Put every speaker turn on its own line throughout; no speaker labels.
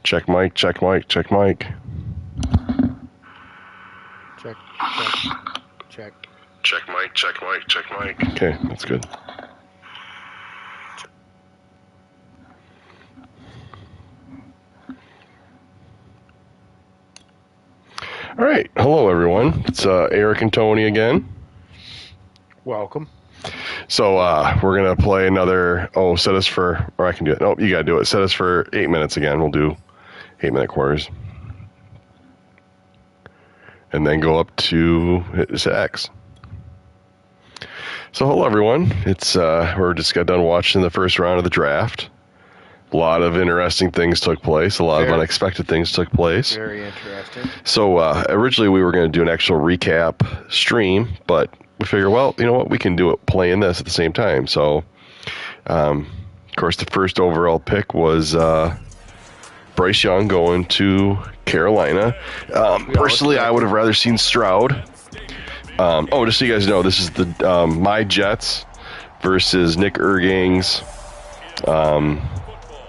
Check mic, check mic, check mic.
Check.
Check mic, check mic, check mic. Okay, that's good. All right, hello everyone. It's Eric and Tony again.
Welcome.
So we're gonna play another. Set us for, or I can do it. Nope, you gotta do it. Set us for 8 minutes again. We'll do 8-minute quarters, and then go up to hit X. So hello everyone. It's we're just got done watching the first round of the draft. A lot of interesting things took place. A lot of unexpected things took place.
Very interesting.
So originally we were going to do an actual recap stream, but we figured, well, you know what, we can do it playing this at the same time. So, of course, the first overall pick was Bryce Young going to Carolina. Personally, I would have rather seen Stroud. Just so you guys know, this is the my Jets versus Nick Ergang's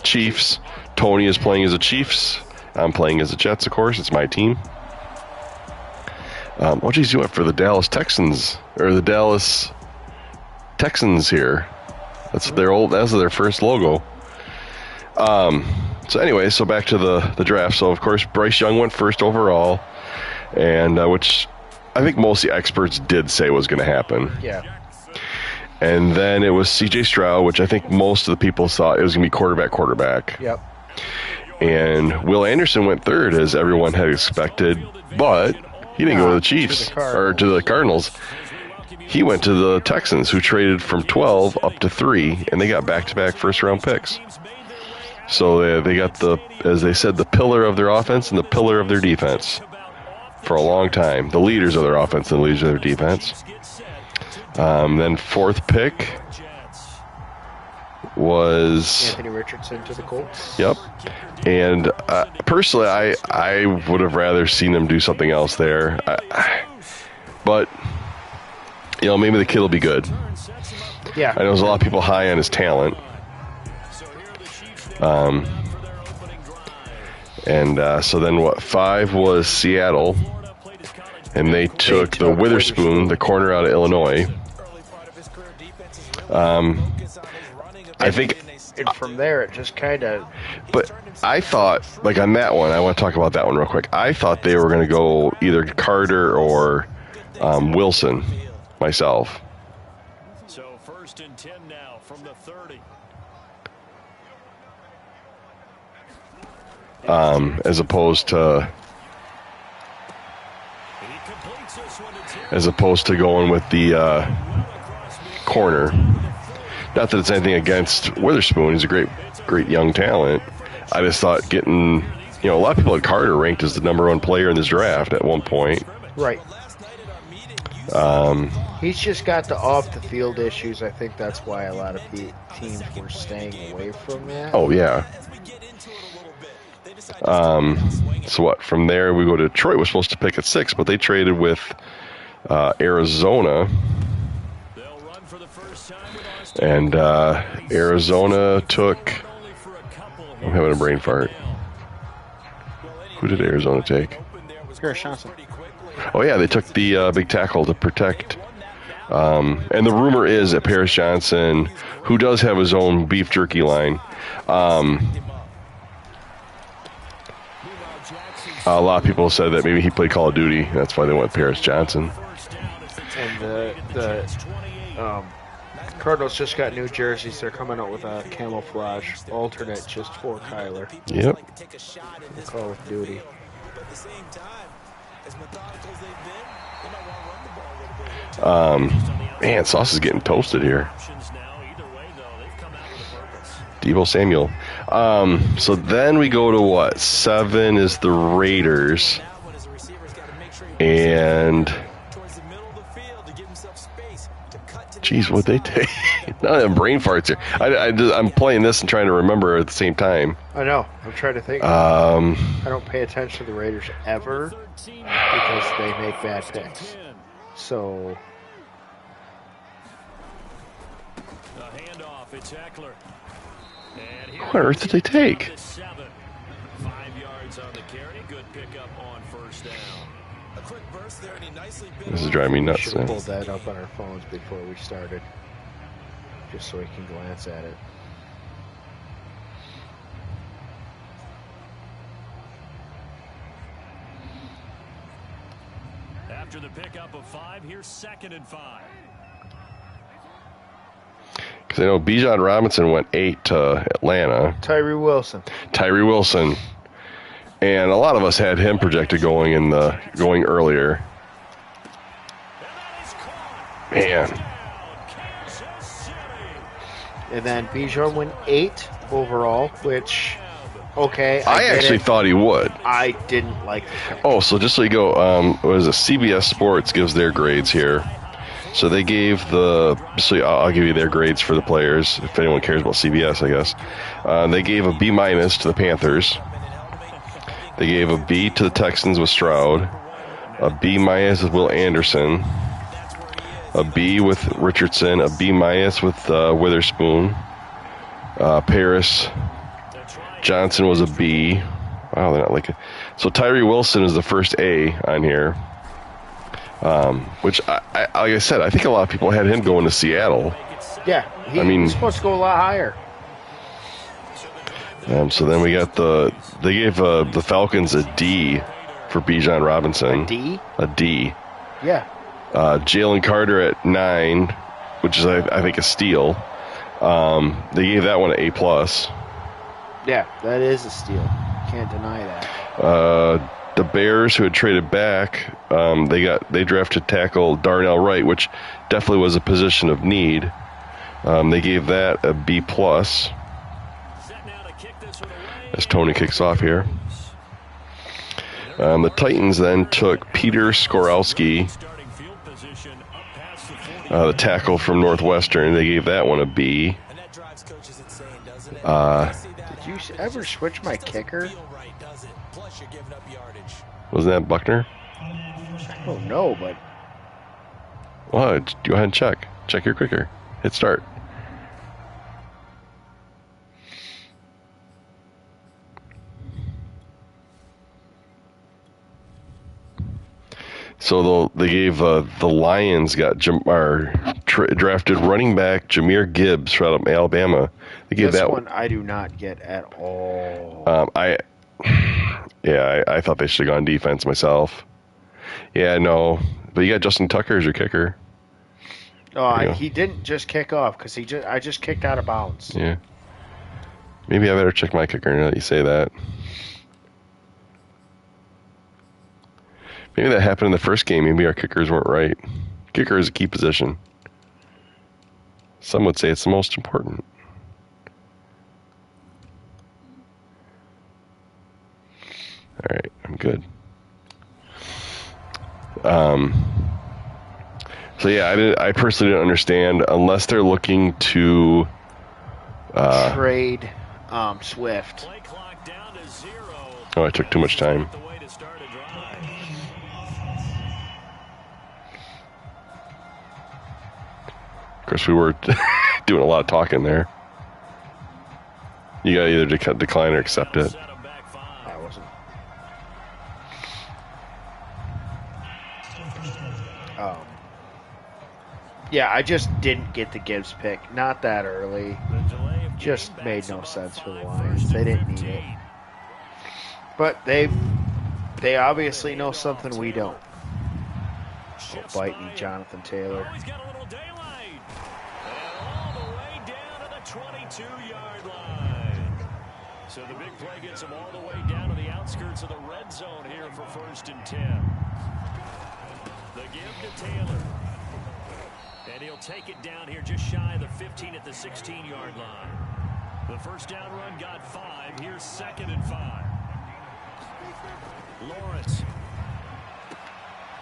Chiefs. Tony is playing as the Chiefs. I'm playing as the Jets, of course. It's my team. You went for the Dallas Texans, or the Dallas Texans here. That's their first logo. So back to the draft. So of course Bryce Young went first overall, and which I think most of the experts did say was going to happen.
Yeah.
And then it was C.J. Stroud, which I think most of the people thought it was going to be quarterback.
Yep.
And Will Anderson went third, as everyone had expected, but he didn't go to the Chiefs or to the Cardinals. He went to the Texans, who traded from 12 up to 3, and they got back-to-back first-round picks. So they got as they said, the pillar of their offense and the pillar of their defense for a long time. The leaders of their offense and the leaders of their defense. Then fourth pick was
Anthony Richardson to the Colts.
Yep. And personally, I would have rather seen them do something else there. But, maybe the kid will be good.
Yeah.
I know there's a lot of people high on his talent. So then 5 was Seattle. And they took the Witherspoon, the corner out of Illinois. I think...
And from there, it just kind of...
But I thought, on that one, I want to talk about that one real quick. I thought they were going to go either Carter or Wilson, myself.
So 1st and 10 now from the 30.
As opposed to going with the corner. Not that it's anything against Witherspoon. He's a great young talent. I just thought getting, a lot of people had Carter ranked as the number 1 player in this draft at one point.
Right. He's just got the off-the-field issues. I think that's why a lot of teams were staying away from that.
Oh, yeah. From there we go to Detroit. Was supposed to pick at 6, but they traded with Arizona. And Arizona took... I'm having a brain fart. Who did Arizona take?
Paris Johnson.
Oh, yeah, they took the big tackle to protect. And the rumor is that Paris Johnson, who does have his own beef jerky line, a lot of people said that maybe he played Call of Duty. That's why they went Paris Johnson.
And the Cardinals just got new jerseys. They're coming out with a camouflage alternate just for Kyler.
Yep.
Call of Duty.
Man, Sauce is getting toasted here. Deebo Samuel. So then we go to 7 is the Raiders. And geez, what'd they take? None of them brain farts here. I'm playing this and trying to remember at the same time.
I know. I'm trying to think. I don't pay attention to the Raiders ever because they make bad picks. So.
What on earth did they take?
5 yards on the carry. Good pickup on first down. A quick burst there, and he nicely bit
This is driving me
We
nuts.
should have pulled that up on our phones before we started, just so we can glance at it.
After the pickup of 5, here's 2nd and 5.
Because I know Bijan Robinson went 8 to Atlanta.
Tyree Wilson.
And a lot of us had him projected going earlier. Man.
And then Bijan went 8 overall, which, okay.
I actually thought he would.
I didn't like the pick.
Oh, so just so you go, CBS Sports gives their grades here. So they gave I'll give you their grades for the players, if anyone cares about CBS, I guess. They gave a B- to the Panthers. They gave a B to the Texans with Stroud, a B- with Will Anderson, a B with Richardson, a B- with Witherspoon. Paris Johnson was a B. Wow, they're not like it. So Tyree Wilson is the first A on here. Which, like I said, I think a lot of people had him going to Seattle.
Yeah, he's supposed to go a lot higher.
So then we got they gave the Falcons a D for Bijan Robinson.
A D?
A D.
Yeah.
Jalen Carter at 9, which is, I think, a steal. They gave that one an A+.
Yeah, that is a steal. Can't deny that.
The Bears, who had traded back, they drafted tackle Darnell Wright, which definitely was a position of need. They gave that a B+. As Tony kicks off here. The Titans then took Peter Skorowski, the tackle from Northwestern. They gave that one a B.
Did you ever switch my kicker?
Wasn't that Buckner?
I don't know, but...
Well, go ahead and check. Check your kicker. Hit start. So they gave the Lions drafted running back Jahmyr Gibbs from Alabama. They gave
this
that
one I do not get at all.
I thought they should have gone defense myself. Yeah, no, but you got Justin Tucker as your kicker.
Oh, he didn't just kick off because I just kicked out of bounds.
Yeah. Maybe I better check my kicker now that you say that. Maybe that happened in the first game. Maybe our kickers weren't right. Kicker is a key position. Some would say it's the most important. All right, I'm good. So yeah, I personally didn't understand unless they're looking to
trade Swift.
Oh, I took too much time. Of course, we were doing a lot of talking there. You got to either decline or accept it.
I wasn't. Yeah, I just didn't get the Gibbs pick. Not that early. Just made no sense for the Lions. They didn't need it. But they obviously know something we don't. Oh, bite me, Jonathan Taylor.
He's got a little daylight. And all the way down to the 22-yard line. So the big play gets him all the way down to the outskirts of the red zone here for 1st and 10. The give to Taylor. And he'll take it down here just shy of the 15 at the 16-yard line. The first down run got 5. Here's 2nd and 5. Lawrence.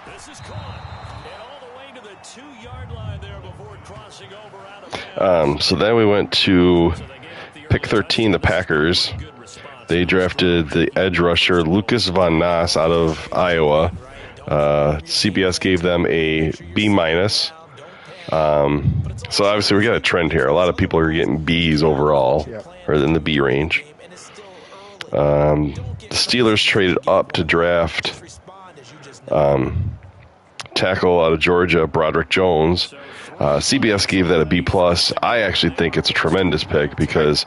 This is caught. And all the way to the 2-yard line there before crossing over out of bounds.
So then we went to pick 13, the Packers. They drafted the edge rusher Lucas Van Ness out of Iowa. CBS gave them a B-. So obviously we got a trend here. A lot of people are getting Bs overall, or in the B range. The Steelers traded up to draft tackle out of Georgia, Broderick Jones. CBS gave that a B+. I actually think it's a tremendous pick because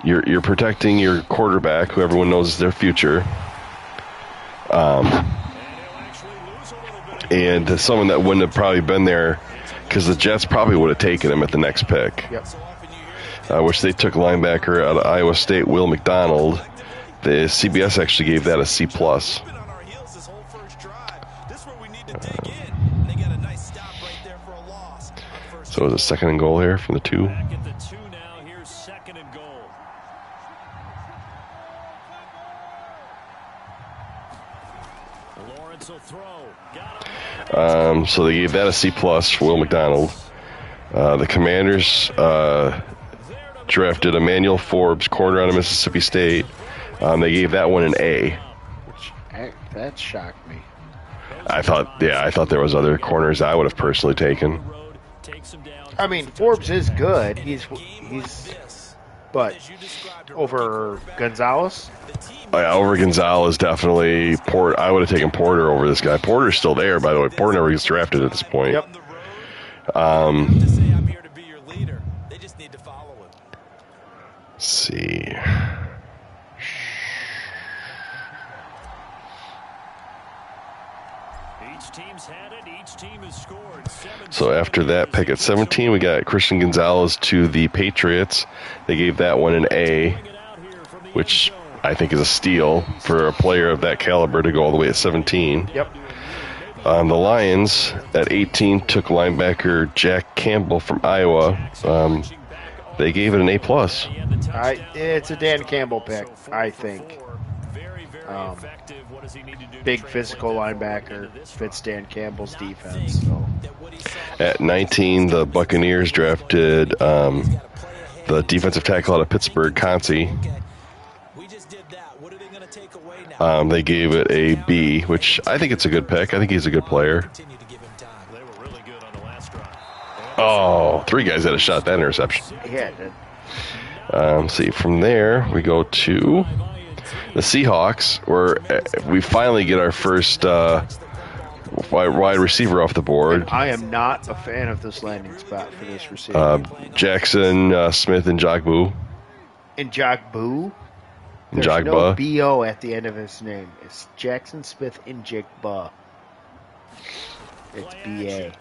you're protecting your quarterback, who everyone knows is their future. And someone that wouldn't have probably been there because the Jets probably would have taken him at the next pick. Which they took linebacker out of Iowa State, Will McDonald. The CBS actually gave that a C+. So it was a 2nd and goal here from the 2.
Back at the 2 now. Here's 2nd and goal. Lawrence will throw. Got him.
So they gave that a C+ for Will McDonald. The Commanders drafted Emmanuel Forbes, corner out of Mississippi State. They gave that one an A.
That shocked me.
I thought there was other corners I would have personally taken.
I mean, Forbes is good. He's but over Gonzalez?
Oh, yeah, over Gonzalez, definitely. I would have taken Porter over this guy. Porter's still there, by the way. Porter never gets drafted at this point.
Yep.
Let's see. So after that pick at 17, we got Christian Gonzalez to the Patriots. They gave that one an A, which I think is a steal for a player of that caliber to go all the way at 17.
Yep.
The Lions at 18 took linebacker Jack Campbell from Iowa. They gave it an A+.
It's a Dan Campbell pick, I think. Big physical linebacker fits Dan Campbell's defense. So.
At 19, the Buccaneers drafted the defensive tackle out of Pittsburgh, Kohnke. They gave it a B, which I think it's a good pick. I think he's a good player. Oh, 3 guys had a shot at that interception.
Yeah, it did.
See, from there, we go to the Seahawks, where we finally get our first wide receiver off the board.
And I am not a fan of this landing spot for this receiver.
Jackson Smith and Jogbu.
And Jogbu? There's
Jogba.
no B-O at the end of his name. It's Jackson Smith and Jigba. It's B-A.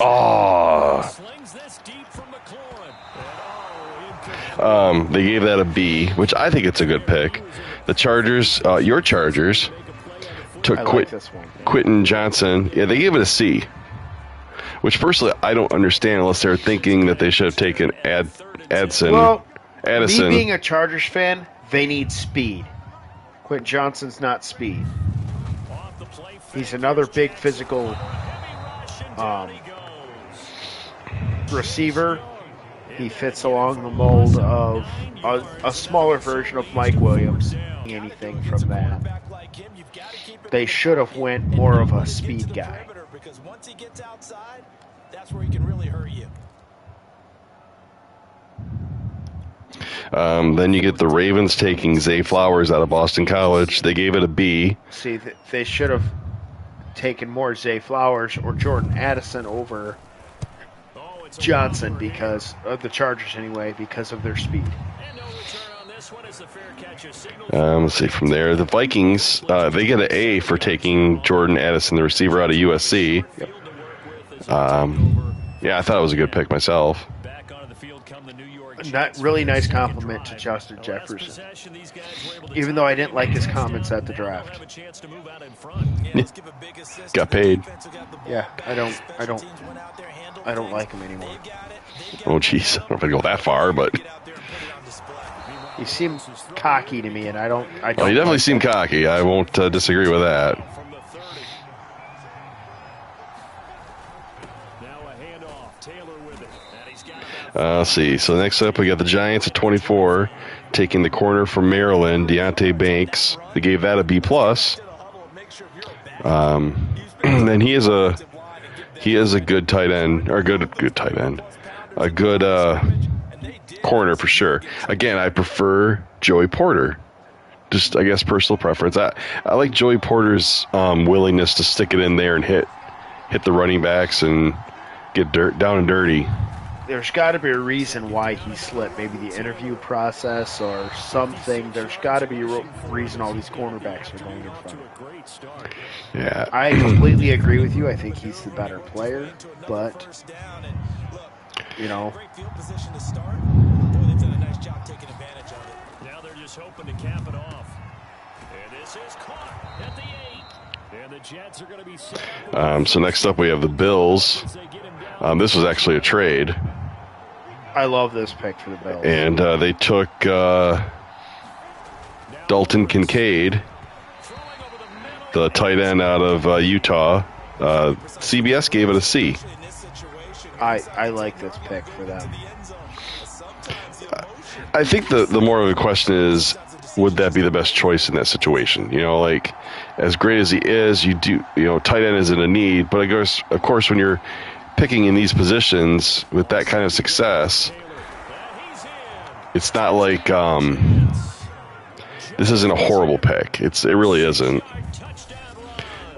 Oh. They gave that a B, which I think it's a good pick. The Chargers, your Chargers, took Quentin Johnson. Yeah, they gave it a C, which personally I don't understand unless they're thinking that they should have taken Addison.
Well,
Addison.
Me being a Chargers fan, they need speed. Quentin Johnson's not speed. He's another big physical receiver. He fits along the mold of a smaller version of Mike Williams. Anything from that. They should have went more of a speed guy.
Because once he gets outside, that's where he can really hurt you.
Then you get the Ravens taking Zay Flowers out of Boston College. They gave it a B.
See, they should have taken more Zay Flowers or Jordan Addison over Johnson because of the Chargers anyway, because of their speed.
Let's see, from there, the Vikings, they get an A for taking Jordan Addison, the receiver out of USC.
Yep.
Yeah, I thought it was a good pick myself.
Not really nice compliment to Justin Jefferson, even though I didn't like his comments at the draft.
Got paid.
Yeah, I don't like him anymore.
Oh, jeez, I don't know if I'd go that far, but
he seems cocky to me, and I don't.
Well, he definitely seemed cocky. I won't disagree with that. Let's see. So next up, we got the Giants at 24, taking the corner from Maryland, Deonte Banks. They gave that a B+. And he is a he is a good tight end, or good tight end, a good corner for sure. Again, I prefer Joey Porter. Just, I guess, personal preference. I like Joey Porter's willingness to stick it in there and hit the running backs and get down and dirty.
There's got to be a reason why he slipped. Maybe the interview process or something. There's got to be a reason all these cornerbacks are going in front.
Yeah.
I completely agree with you. I think he's the better player, but, you know.
Now they're just hoping to cap it off. And this is caught at the 8. And the Jets are going to be set.
So next up we have the Bills. This was actually a trade.
I love this pick for the Bills.
And they took Dalton Kincaid, the tight end out of Utah. CBS gave it a C.
I like this pick for them.
I think the more of the question is, would that be the best choice in that situation? You know, like, as great as he is, tight end isn't a need. But of course, when you're picking in these positions with that kind of success, it's not like this isn't a horrible pick. It really isn't.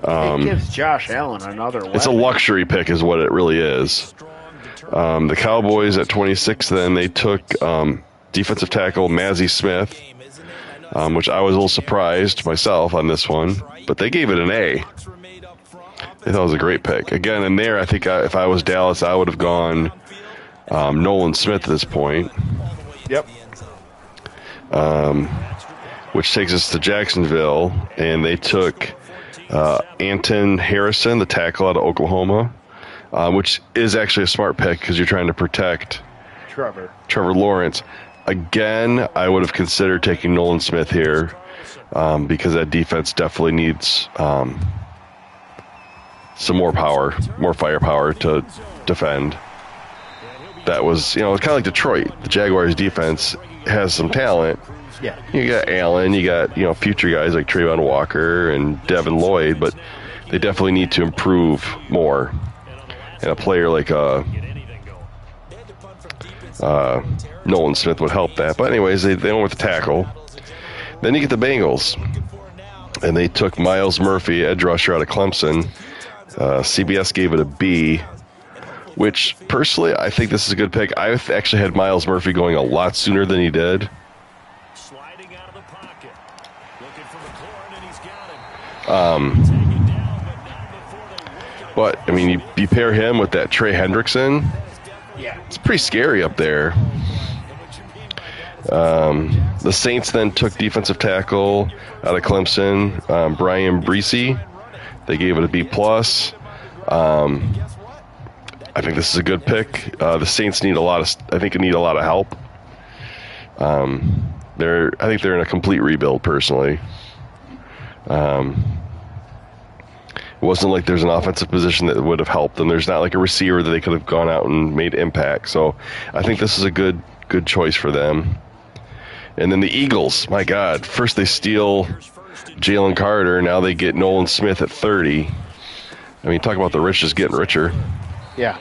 It gives Josh Allen another weapon.
It's a luxury pick is what it really is. The Cowboys at 26, then they took defensive tackle Mazi Smith, which I was a little surprised myself on this one, but they gave it an A. They thought it was a great pick. Again, in there, I think if I was Dallas, I would have gone Nolan Smith at this point.
Yep.
Which takes us to Jacksonville, and they took Anton Harrison, the tackle out of Oklahoma, which is actually a smart pick because you're trying to protect
Trevor
Lawrence. Again, I would have considered taking Nolan Smith here because that defense definitely needs some more firepower to defend. That was, it's kind of like Detroit. The Jaguars defense has some talent.
Yeah.
You got Allen, you got, future guys like Trayvon Walker and Devin Lloyd, but they definitely need to improve more. And a player like Nolan Smith would help that. But anyways, they went with the tackle. Then you get the Bengals. And they took Miles Murphy, edge rusher out of Clemson. CBS gave it a B, which personally I think this is a good pick. I actually had Miles Murphy going a lot sooner than he did.
Sliding out of the pocket. Looking for McLaurin, and he's got him.
But I mean, you pair him with that Trey Hendrickson.
Yeah.
It's pretty scary up there. The Saints then took defensive tackle out of Clemson, Brian Breesy. They gave it a B+. I think this is a good pick. The Saints need a lot of help. I think they're in a complete rebuild, personally. It wasn't like there's an offensive position that would have helped them. There's not like a receiver that they could have gone out and made impact. So I think this is a good choice for them. And then the Eagles, my God. First they steal Jalen Carter. Now they get Nolan Smith at 30. I mean, talk about the rich just getting richer.
Yeah.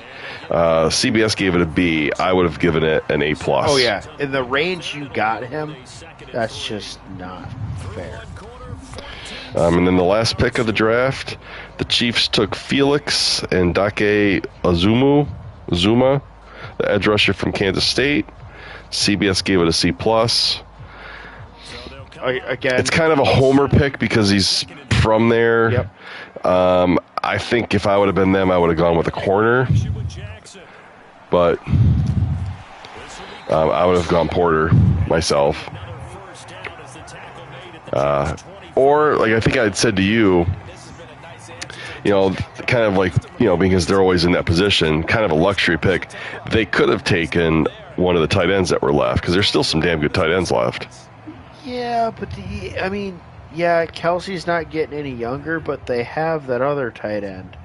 CBS gave it a B. I would have given it an A+.
Oh, yeah. In the range you got him, that's just not fair.
And then the last pick of the draft, the Chiefs took Felix and Dake Zuma, the edge rusher from Kansas State. CBS gave it a C+.
Again,
it's kind of a homer pick because he's from there.
Yep.
I think if I would have been them, I would have gone with a corner. But I would have gone Porter myself. Or, like I think I had said to you, kind of like, because they're always in that position, kind of a luxury pick. They could have taken one of the tight ends that were left because there's still some damn good tight ends left.
Yeah, but Kelsey's not getting any younger, but they have that other tight end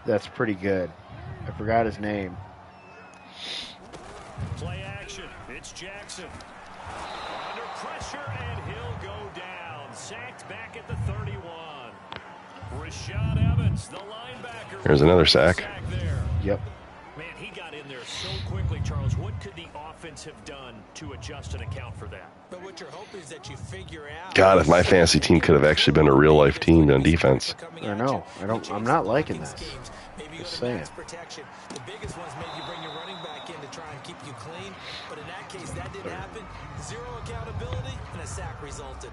that's pretty good. I forgot his name.
Play action. It's Jackson. Under pressure, and he'll go down. Sacked back at the 31.
There's another sack.
Yep.
Man, he got in there so quickly, Charles. What could the offense have done to adjust and account for that?
But what you're hoping is that you figure out.
God, if my fantasy team could have actually been a real life team on defense.
I know. I'm not liking this. Just saying.
Protection. The biggest ones maybe you bring your running back in to try and keep you clean. But in that case, that didn't happen. Zero accountability, and a sack resulted.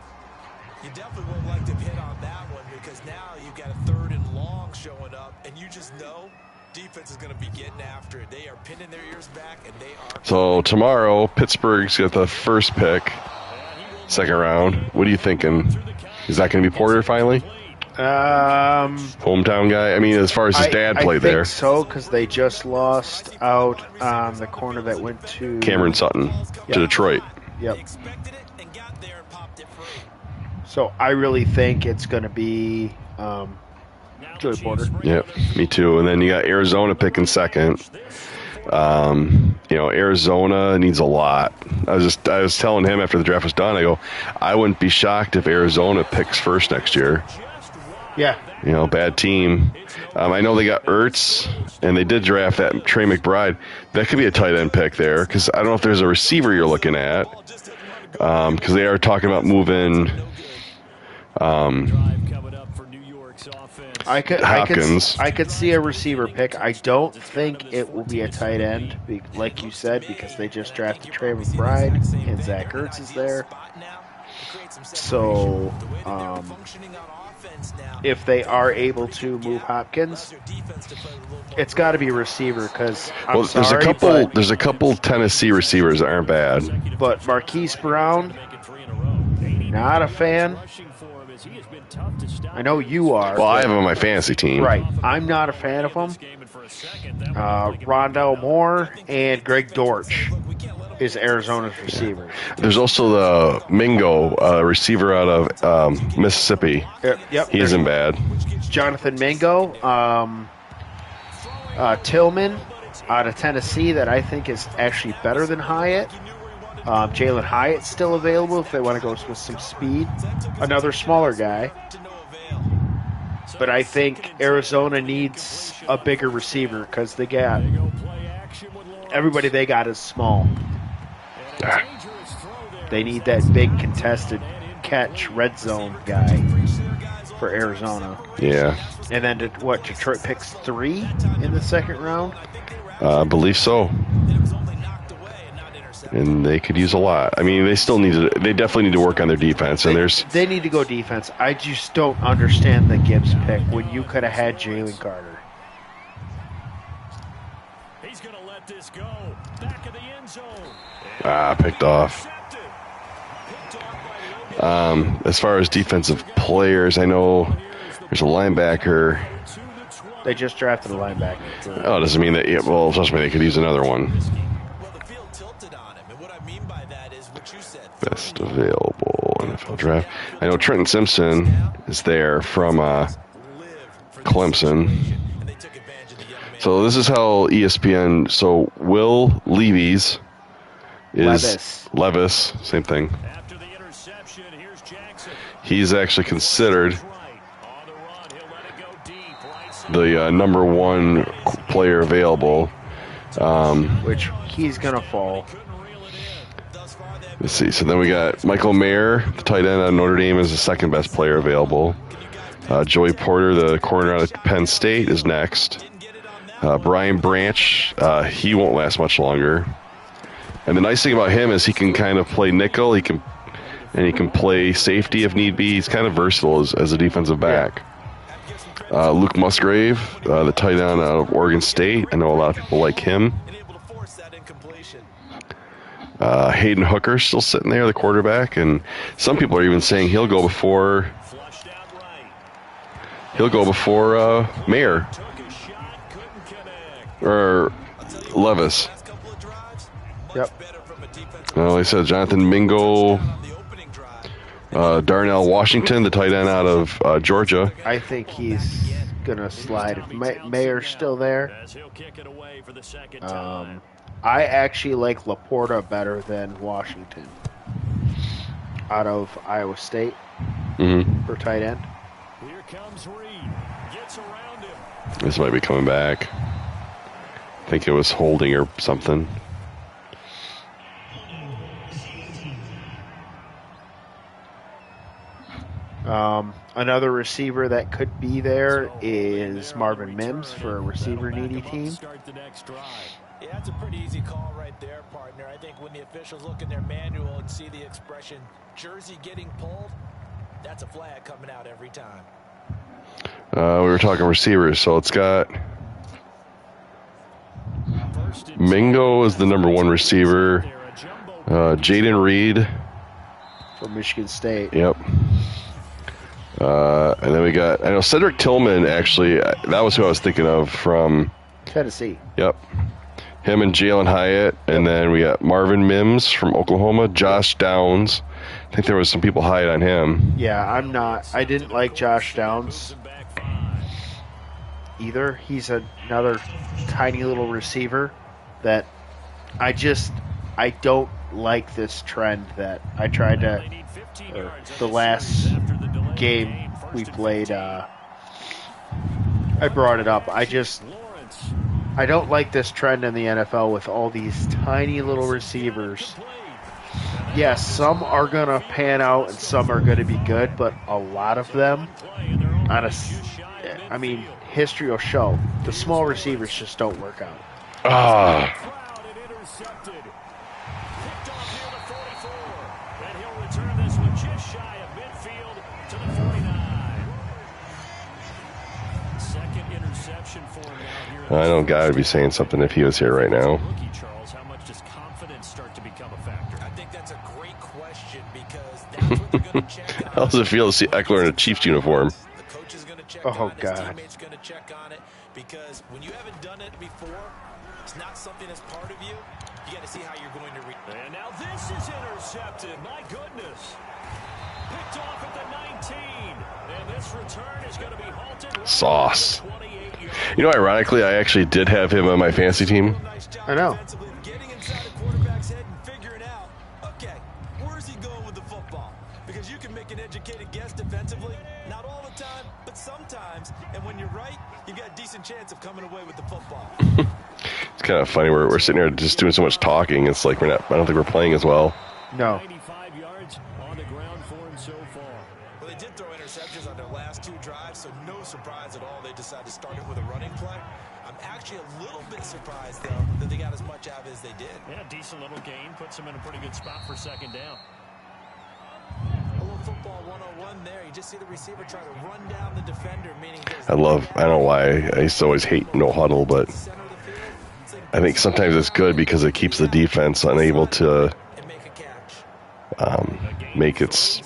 You definitely won't like to hit on that one because now you've got a 3rd and long showing up, and you just know defense is going to be getting after it. They are pinning their ears back, and they are.
So tomorrow, Pittsburgh's got the first pick, second round. What are you thinking? Is that going to be Porter finally? Hometown guy? I mean, as far as his dad played there.
I think so, because they just lost out on the corner that went to
Cameron Sutton to Detroit.
Yep. So I really think it's going to be Joey Porter.
Yep, me too. And then you got Arizona picking second. Arizona needs a lot. I was telling him after the draft was done, I go, I wouldn't be shocked if Arizona picks first next year.
Yeah.
Bad team. I know they got Ertz, and they did draft that Trey McBride. That could be a tight end pick there, because I don't know if there's a receiver you're looking at, because they are talking about moving
I could see a receiver pick. I don't think it will be a tight end, like you said, because they just drafted Trey McBride and Zach Ertz is there. So, if they are able to move Hopkins, it's got to be a receiver because
there's a couple Tennessee receivers that aren't bad.
But Marquise Brown, not a fan. I know you are.
Well, I have him on my fantasy team.
Right. I'm not a fan of him. Rondell Moore and Greg Dortch is Arizona's receiver.
There's also the Mingo receiver out of Mississippi.
Yep.
He isn't bad.
Jonathan Mingo. Tillman out of Tennessee that I think is actually better than Hyatt. Jalen Hyatt's still available if they want to go with some speed. Another smaller guy. But I think Arizona needs a bigger receiver because they got everybody they got is small. They need that big contested catch red zone guy for Arizona.
Yeah.
And then Detroit picks 3 in the second round?
I believe so. And they could use a lot. I mean, they definitely need to work on their defense. And
they need to go defense. I just don't understand the Gibbs pick when you could have had Jalen Carter.
He's going to let this go. Back of the end zone.
Picked off. As far as defensive players, I know there's a linebacker.
They just drafted a linebacker.
Oh, doesn't mean that. Well, it doesn't mean they could use another one. Best available NFL draft. I know Trenton Simpson is there from Clemson. So this is how ESPN. So Will Levis is Levis, same thing. He's actually considered the number 1 player available.
Which he's gonna fall.
Let's see. So then we got Michael Mayer, the tight end out of Notre Dame, is the second best player available. Joey Porter, the corner out of Penn State, is next. Brian Branch, he won't last much longer. And the nice thing about him is he can kind of play nickel. He can play safety if need be. He's kind of versatile as a defensive back. Luke Musgrave, the tight end out of Oregon State. I know a lot of people like him. Hayden Hooker still sitting there, the quarterback, and some people are even saying he'll go before Mayer or Levis.
Yep.
Well, he said Jonathan Mingo, Darnell Washington, the tight end out of Georgia.
I think he's gonna slide if Mayer's still there. I actually like Laporta better than Washington out of Iowa State for tight end.
comes Reed. Gets around him.
This might be coming back. I think it was holding or something.
Another receiver that could be there is Marvin Mims for a receiver needy team.
Yeah, that's a pretty easy call right there, partner. I think when the officials look in their manual and see the expression jersey getting pulled, that's a flag coming out every time.
We were talking receivers, so it's got Mingo is the number 1 receiver. Jaden Reed
from Michigan State.
Yep. And then we got, I know Cedric Tillman, actually, that was who I was thinking of from
Tennessee.
Yep. Him and Jalen Hyatt. And then we got Marvin Mims from Oklahoma, Josh Downs. I think there was some people high on him.
Yeah, I didn't like Josh Downs either. He's another tiny little receiver that I don't like this trend that I tried to, the last game we played, I brought it up. I don't like this trend in the NFL with all these tiny little receivers. Yes, some are going to pan out and some are going to be good, but a lot of them, history will show, the small receivers just don't work out.
I know God would be saying something if he was here right now.
How much does confidence start to become a factor?
I think that's a great question because that's what they're going to check on.
How does it feel to see Eckler in a Chiefs uniform?
The coach is going to check
on
it.
God.
His teammates going to check on it because when you haven't done it before, it's not something that's part of you. You got to see how you're going to read.
And now this is intercepted. My goodness. Picked off at the 19. And this return is going to be halted.
Sauce. You know, ironically, I actually did have him on my fantasy team.
I know.
Getting inside a quarterback's head and figuring out, okay, where's he going with the football? Because you can make an educated guess defensively, not all the time, but sometimes. And when you're right, you've got a decent chance of coming away with the football.
It's kind of funny. We're sitting here just doing so much talking. It's like I don't think we're playing as well.
No.
95 yards on the ground for him so far.
Well, they did throw interceptions on their last 2 drives, so no surprise at all they decided to start it with a running play. I'm actually a little bit surprised, though, that they got as much out as they did.
Yeah, decent little gain. Puts them in a pretty good spot for second down.
A little football 101 there. You just see the receiver try to run down the defender, meaning
I don't know why I used to always hate no huddle, but I think sometimes it's good because it keeps the defense unable to make its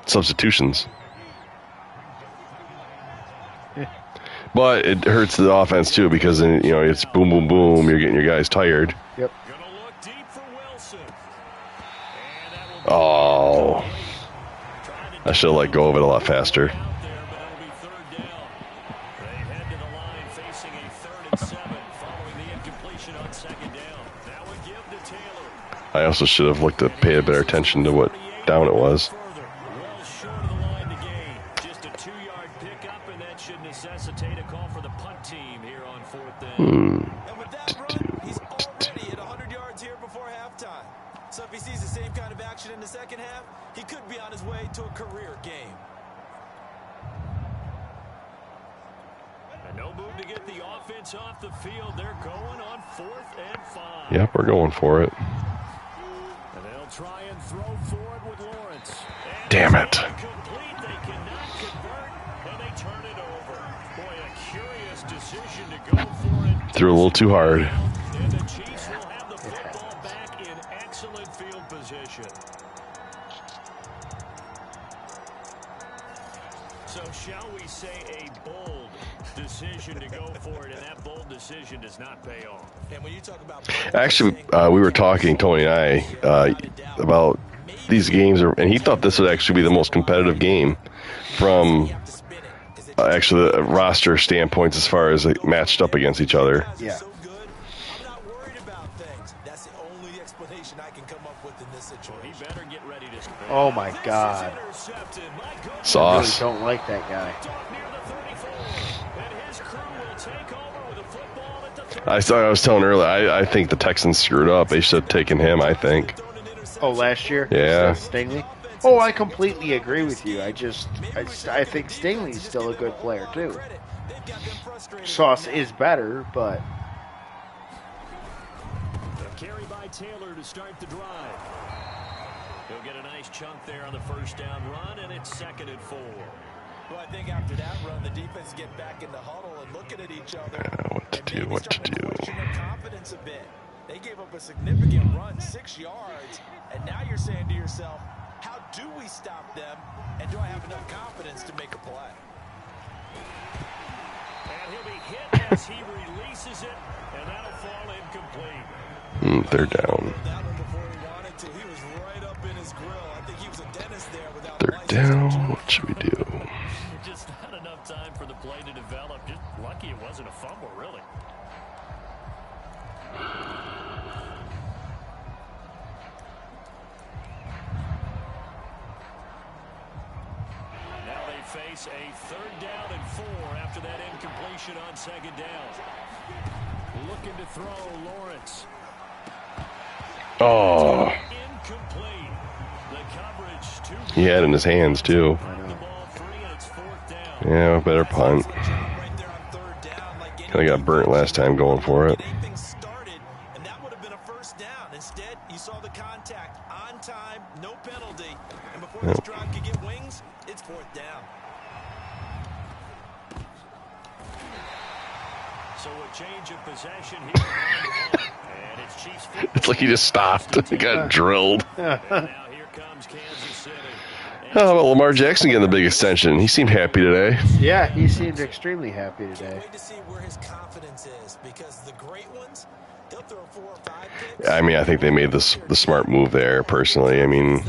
substitutions. But it hurts the offense too because then, it's boom, boom, boom. You're getting your guys tired.
Yep.
Oh, I should have let go of it a lot faster. I also should have paid a better attention to what down it was.
Just a 2-yard pickup, and that should necessitate a call for the punt team here on 4th down.
And with that run, he's already at 100 yards here before halftime. So if he sees the same kind of action in the second half, he could be on his way to a career game.
And no move to get the offense off the field. They're going on 4th and 5.
Yep, we're going for it.
And they'll try and throw forward with Lawrence. And
damn it.
Complete. They cannot convert, and they turn it over. Boy, a curious decision to go for it.
Threw a little too hard.
And the Chiefs will have the football back in excellent field position. So shall we say a bold decision to go for it, and that bold decision does not pay off.
And when you talk about
Actually, we were talking, Tony and I, about these games, and he thought this would actually be the most competitive game from actually the roster standpoints as far as it matched up against each other.
Yeah.
I'm not worried about things. That's the only explanation I can come up with in this situation.
He better get ready to.
Oh my God.
Sauce.
I really don't like that guy.
I was telling earlier, I think the Texans screwed up. They should have taken him, I think.
Oh, last year?
Yeah.
Stingley? Oh, I completely agree with you. I think Stingley's still a good player, too. Sauce is better, but...
Carry by Taylor to start the drive. He'll get a nice chunk there on the first down run, and it's 2nd and 4.
Well, I think after that run, the defense get back in the huddle and looking at each other.
What to do.
Question their confidence a bit. They gave up a significant run, 6 yards, and now you're saying to yourself, how do we stop them, and do I have enough confidence to make a play?
And he'll be hit as he releases it, and that'll fall incomplete.
They're down. They're down. What should we do?
Just not enough time for the play to develop. Just lucky it wasn't a fumble, really. Now they face a 3rd down and 4 after that incompletion on 2nd down. Looking to throw Lawrence.
Oh.
Incomplete. The coverage
He had it in his hands, too. Yeah, better punt. Kind of got burnt last time going for it.
And that would have been a 1st down. Instead, you saw the contact on time, no penalty. And before this drive could get wings, it's 4th down.
So a change of possession here. And it's Chiefs football.
It's like he just stopped. He got drilled.
Now here comes Kansas City.
How about Lamar Jackson getting the big extension? He seemed happy today.
Yeah, he seemed extremely happy today.
Wait to see where his confidence is, because the great ones, they'll throw 4 or 5 picks.
I mean, I think they made the smart move there, personally. I mean,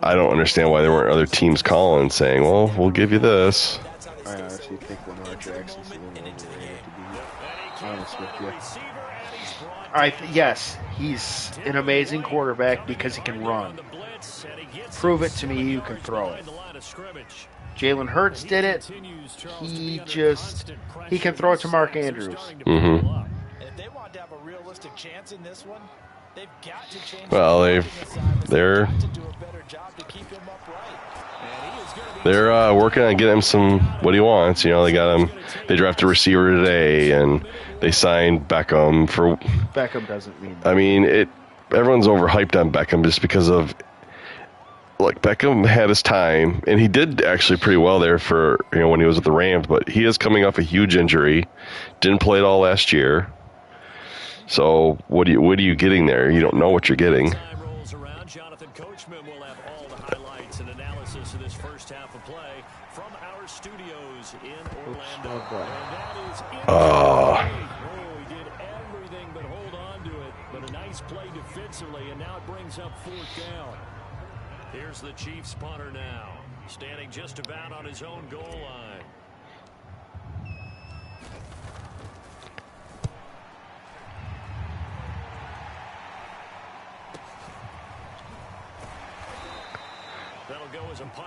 I don't understand why there weren't other teams calling saying, well, we'll give you this.
I honestly think Lamar Jackson's a little overrated, to be honest with you. Yes, he's an amazing quarterback because he can run. Prove it to me you can throw it. Jalen Hurts did it. He can throw it to Mark Andrews.
Mm-hmm.
If they want to have a realistic chance in this one, they've got to change.
Well, they're working on getting him some what he wants. You know, they drafted a receiver today, and they signed Beckham for.
Beckham doesn't mean that.
I mean, everyone's overhyped on Beckham just because of. Like, Beckham had his time, and he did actually pretty well there for, when he was with the Rams, but he is coming off a huge injury. Didn't play at all last year. So what are you getting there? You don't know what you're getting.
Time rolls around. Jonathan Coachman will have all the highlights and analysis of this first half of play from our studios in Orlando. And that is he did everything but hold on to it, but a nice play defensively, and now it brings up 4th down. Here's the Chiefs punter now, standing just about on his own goal line.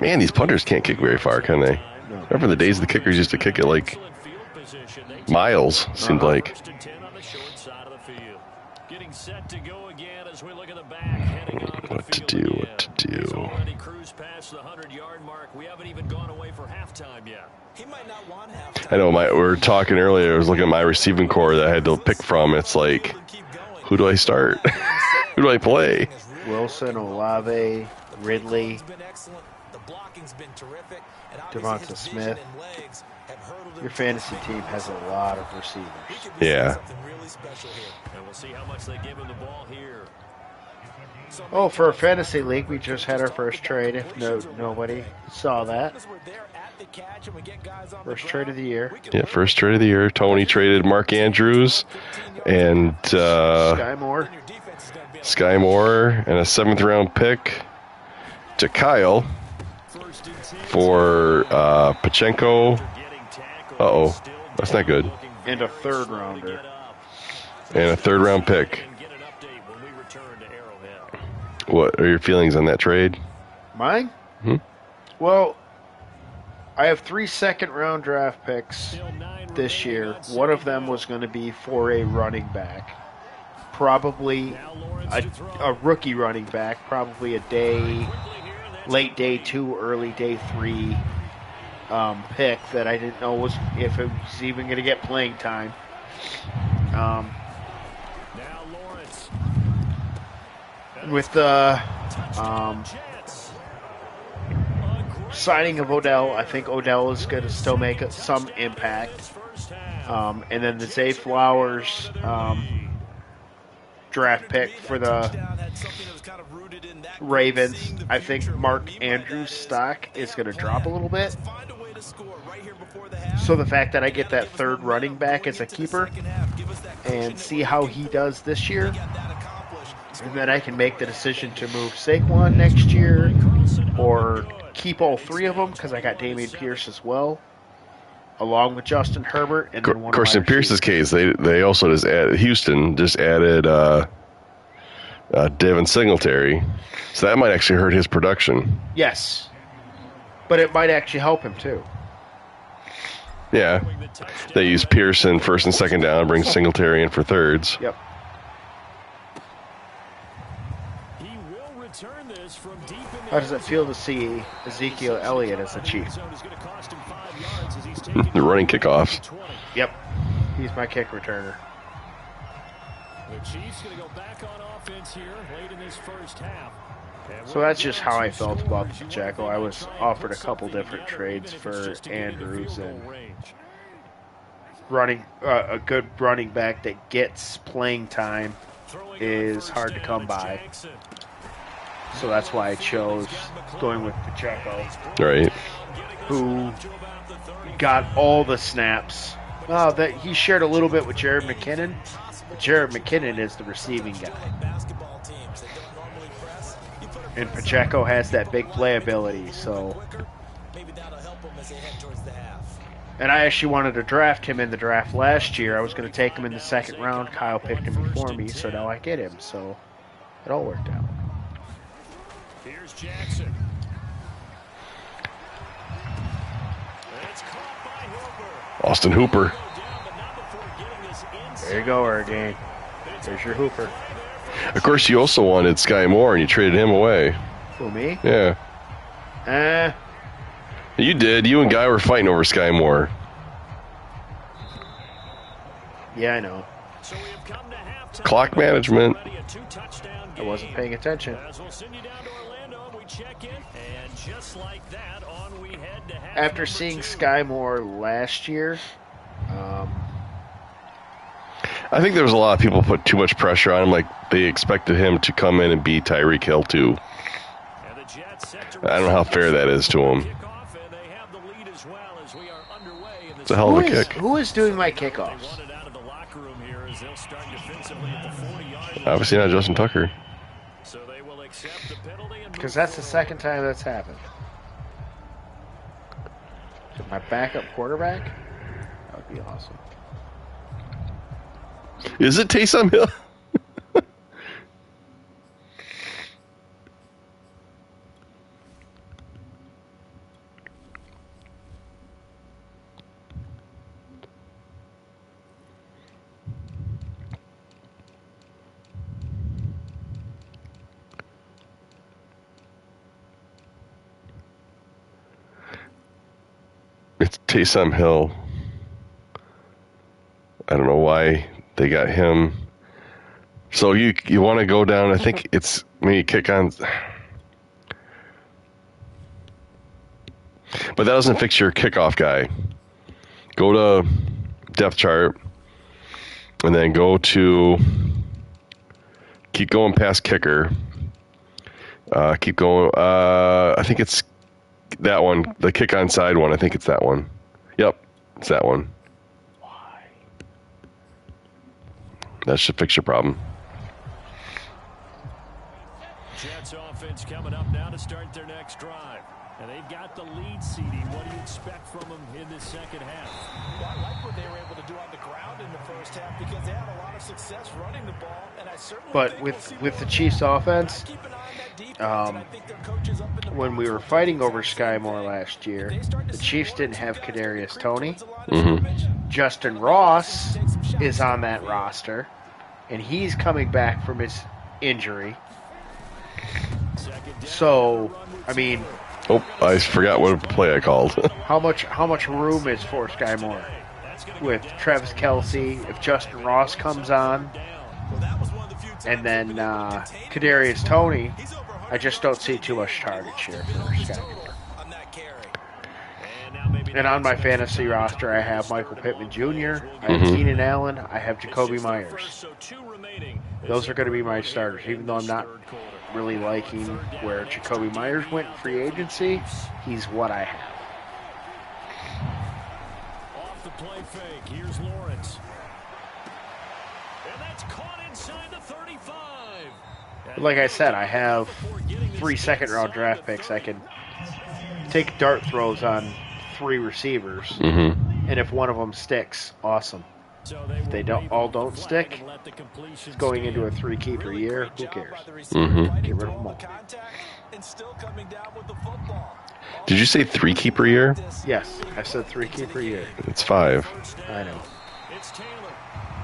Man, these punters can't kick very far, can they? Remember the days the kickers used to kick it like miles, seemed like.
Getting set to go again as we look at the back, heading onto
What
the
to
field
do,
again.
what to do.
He's already cruised past the 100-yard mark. We haven't even gone away for halftime yet.
He might not want halftime.
I know, we were talking earlier, I was looking at my receiving core that I had to pick from. It's like, who do I start? Who do I play?
Wilson, Olave, Ridley, Devonta Smith. Your fantasy team has a lot of receivers.
Yeah.
And we'll see how much they give him the ball here.
Oh, for a fantasy league, we just had our first trade. If nobody saw that. First trade of the year.
Yeah, first trade of the year. Tony traded Mark Andrews and
Sky Moore
and a 7th-round pick to Kyle for Pachenko. Uh-oh, that's not good.
and a 3rd rounder.
And a 3rd-round pick. What are your feelings on that trade?
Mine?
Hmm?
Well, I have 3 second-round draft picks this year. One of them was going to be for a running back. Probably a rookie running back. Probably late day 2, early day 3 pick that I didn't know if it was even going to get playing time. With the signing of Odell, I think Odell is going to still make some impact. And then the Zay Flowers draft pick for the Ravens, I think Mark Andrews' stock is going to drop a little bit. So the fact that I get that third running back as a keeper and see how he does this year, and then I can make the decision to move Saquon next year or keep all 3 of them because I got Dameon Pierce as well, along with Justin Herbert. And then
of course, in Pierce's case, they also Houston just added Devin Singletary, so that might actually hurt his production.
Yes, but it might actually help him too.
Yeah, they use Pearson first and second down and bring Singletary in for thirds.
Yep. How does it feel to see Ezekiel Elliott as the Chief?
The running kickoffs.
Yep, he's my kick returner.
The Chiefs going to go back on offense here late in this first half.
So that's just how I felt about Pacheco. I was offered a couple different trades for Andrews, and running a good running back that gets playing time is hard to come by. So that's why I chose going with Pacheco,
Right.
who got all the snaps. Oh, that he shared a little bit with Jared McKinnon. But Jared McKinnon is the receiving guy. And Pacheco has that big playability, so. And I actually wanted to draft him in the draft last year. I was going to take him in the second round. Kyle picked him before me, so now I get him. So it all worked out.
Here's Jackson.
Austin Hooper.
There you go, Ergang. There's your Hooper.
Of course, you also wanted Sky Moore, and you traded him away.
Who, me?
Yeah. You did. You and Guy were fighting over Sky Moore.
Yeah, I know.
Clock management.
I wasn't paying attention. After seeing Sky Moore last year,
I think there was a lot of people put too much pressure on him. Like, they expected him to come in and be Tyreek Hill, too. I don't know how fair that is to him. It's a hell of a kick.
Who is doing my kickoffs?
Obviously not Justin Tucker.
Because that's the second time that's happened. My backup quarterback? That would be awesome.
Is it Taysom Hill? It's Taysom Hill. I don't know why they got him. So you want to go down, I think it's maybe kick on. But that doesn't fix your kickoff guy. Go to depth chart and then go to keep going past kicker. Keep going. I think it's that one, the kick on side one. I think it's that one. Yep, it's that one.
Why?
That should fix your problem.
Jets offense coming up now to start their next drive. And they've got the lead seeding. What do you expect from them in the second half?
Well, I like what they were able to do on the ground in the first half because they had a lot of success running the ball. And I certainly
But with the Chiefs offense, when we were fighting over Sky Moore last year, the Chiefs didn't have Kadarius Toney. Justin Ross is on that roster, and he's coming back from his injury. So, I mean,
oh, I forgot what play I called.
how much room is for Sky Moore with Travis Kelce? If Justin Ross comes on, and then Kadarius Toney, I just don't see too much target share for Sky Moore. And on my fantasy roster, I have Michael Pittman Jr., I have Keenan Allen, I have Jacoby Myers. Those are going to be my starters, even though I'm not really liking where Jacoby Myers went in free agency. He's what I have.
Off the play fake, here's Lawrence. And that's caught inside the 35.
Like I said, I have 3 second-round draft picks. I can take dart throws on 3 receivers, and if one of them sticks, awesome. If they don't stick, it's going into a 3-keeper year. Who cares? Get rid of them all.
Did you say 3-keeper year?
Yes, I said 3-keeper year.
It's 5.
I know.
It's Taylor.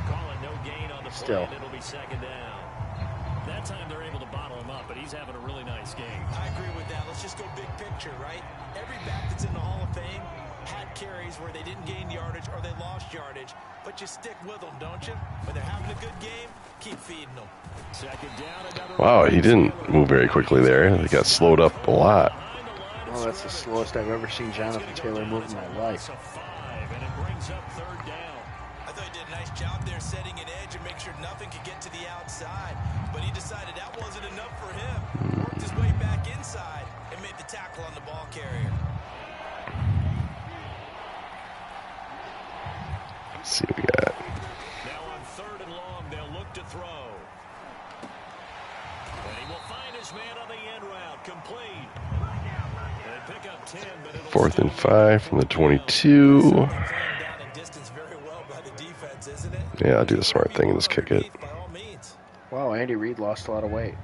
Calling no gain on the
Still.
play, and it'll be second down. That time they're able to bottle him up, but he's having a really nice game.
I agree with that. Let's just go big picture, right? Every back that's in the Hall of Fame had carries where they didn't gain yardage or they lost yardage, but you stick with them, don't you? When they're having a good game, keep feeding them.
Second down, another
Wow, he didn't move very quickly there. He got slowed up a lot.
Well, that's the slowest I've ever seen Jonathan Taylor move in my life.
and it brings up third down.
I thought he did a nice job there setting an edge and make sure nothing could get to the outside, but he decided that wasn't enough for him. Worked his way back inside and made the tackle on the ball carrier.
Let's see what we got.
Now on third and long, they'll look to throw. And he will find his man on the end route, complete. And they pick up 10, but it'll
4th and 5 from the 22. Yeah, I'll do the smart thing and just kick it.
Wow, Andy Reid lost a lot of weight.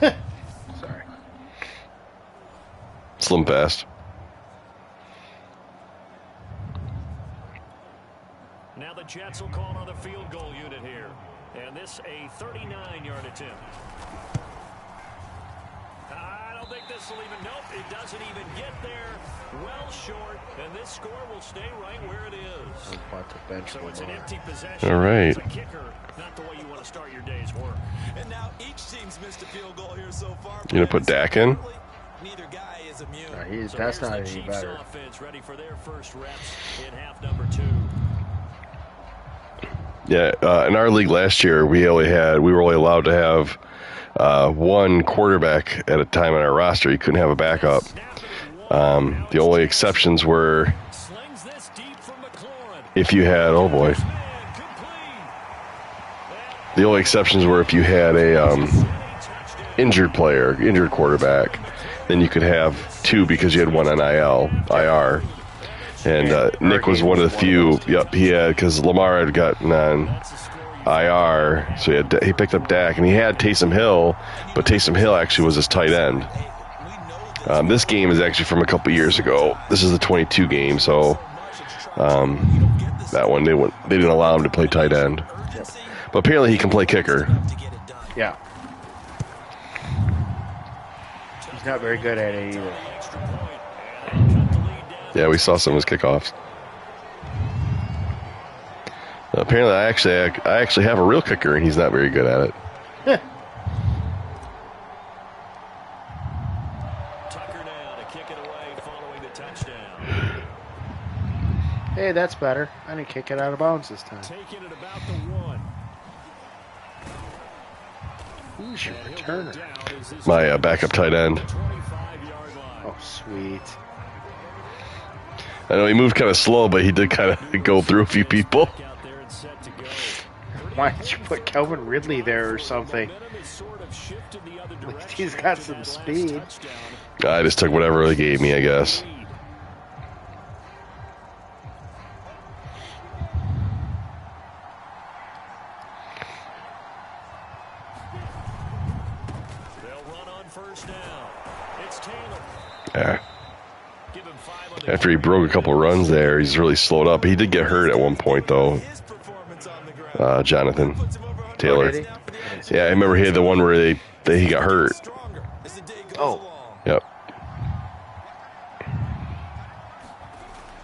Sorry.
Slim fast.
Now the Jets will call another field goal unit here. And this a 39-yard attempt. I don't think this will even, nope, it doesn't even get there. Well short, and this score will stay right where it is. So it's an empty possession.
All right.
It's a kicker, not the way you want to start your day's work.
And now each team's missed a field goal here so far.
You gonna put Dak in?
Neither guy is immune.
That's not any
Chiefs
better.
offense ready for their first reps in half number 2.
Yeah, in our league last year, we were only allowed to have one quarterback at a time on our roster. You couldn't have a backup. The only exceptions were if you had, oh boy. The only exceptions were if you had a injured quarterback, then you could have 2 because you had one on IR. And Nick was one of the few. Yep, he had, because Lamar had gotten on IR, so he picked up Dak, and he had Taysom Hill, but Taysom Hill actually was his tight end. This game is actually from a couple years ago. This is the 22 game, so that one they didn't allow him to play tight end, but apparently he can play kicker.
Yeah. He's not very good at it either.
Yeah, we saw some of his kickoffs. Apparently, I actually have a real kicker, and he's not very good at it.
Tucker now to kick it away following the touchdown.
Hey, that's better. I didn't kick it out of bounds this time.
Taking it about the 1.
Who's your returner?
My backup tight end.
25-yard line.
Oh, sweet.
I know he moved kind of slow, but he did kind of go through a few people.
Out there and set to go.
Why did you put Calvin Ridley there or something? He's got some speed.
I just took whatever they gave me, I guess. Yeah. After he broke a couple runs there, he's really slowed up. He did get hurt at one point, though. Jonathan Taylor. Yeah, I remember he had the one where he got hurt.
Oh.
Yep.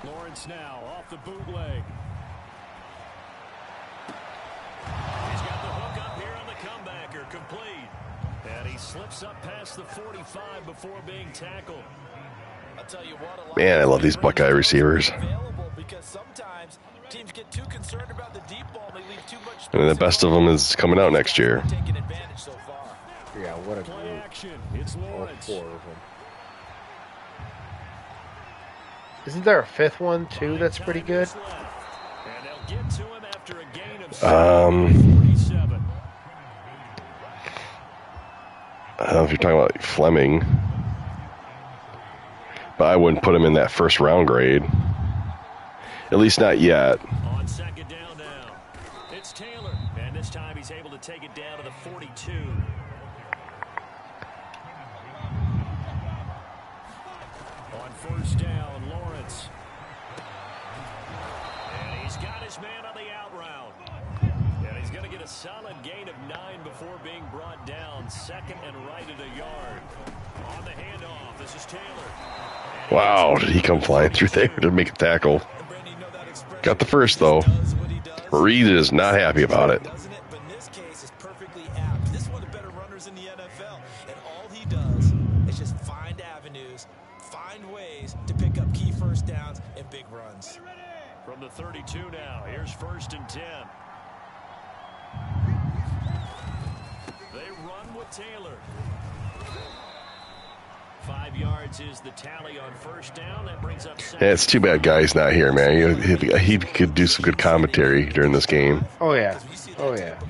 Lawrence now off the bootleg. He's got the hook up here on the comebacker, complete. And he slips up past the 45 before being tackled. I'll tell you what,
Man, I love these Buckeye receivers.
Because sometimes teams get too concerned about the deep ball, they leave too much.
And the best of them is coming out next year.
Yeah, what a group. All four of them. Isn't there a fifth one, too, that's pretty good?
I don't know if you're talking about like Fleming. But I wouldn't put him in that first round grade. At least not yet.
On second down now. It's Taylor. And this time he's able to take it down to the 42. On first down, Lawrence. And he's got his man on the out route. And he's going to get a solid gain of 9 before being brought down. Second and right at a yard. On the handoff, this is Taylor.
Wow, did he come flying through there to make a tackle? Got the first, though. Reed is not happy about it.
But in this case, it's perfectly apt. This is one of the better runners in the NFL. And all he does is just find avenues, find ways to pick up key first downs and big runs.
From the 32 now, here's first and 10. They run with Taylor. 5 yards is the tally on first down. That brings up second.
Yeah, it's too bad Guy's not here, man. He could do some good commentary during this game.
Oh, yeah. Oh, yeah.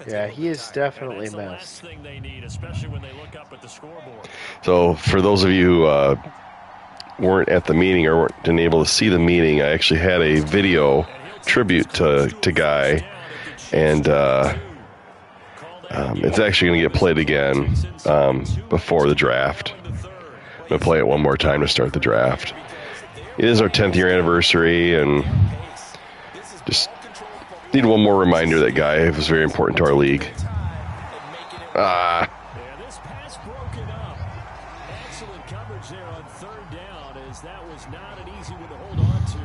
Yeah, he is definitely missed.
Thing they need, especially when they look up at the scoreboard.
So, for those of you who weren't at the meeting or didn't able to see the meeting, I actually had a video tribute to Guy, and it's actually going to get played again before the draft. I'm going to play it one more time to start the draft. It is our 10th year anniversary, and just need one more reminder that Guy was very important to our league.
This pass broken up. Excellent coverage there on third down, as that was not an easy one to hold on to.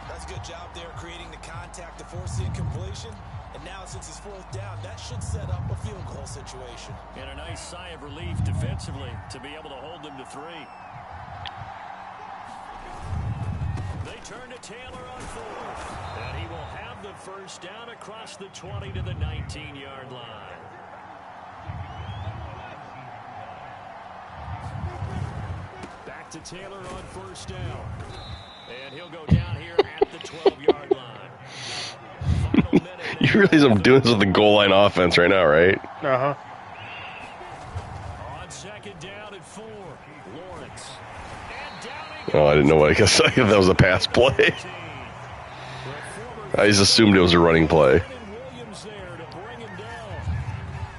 That's a good job there creating the contact to force the incompletion. And now, since it's fourth down, that should set up a field goal situation.
And a nice sigh of relief defensively to be able to hold them to 3. They turn to Taylor on fourth. And he will have the first down across the 20 to the 19-yard line. Back to Taylor on first down. And he'll go down here at the 12-yard line.
You realize I'm doing this with the goal line offense right now, right?
Uh-huh.
On second down at 4, Lawrence.
Oh, I didn't know. I guess that was a pass play. I just assumed it was a running play.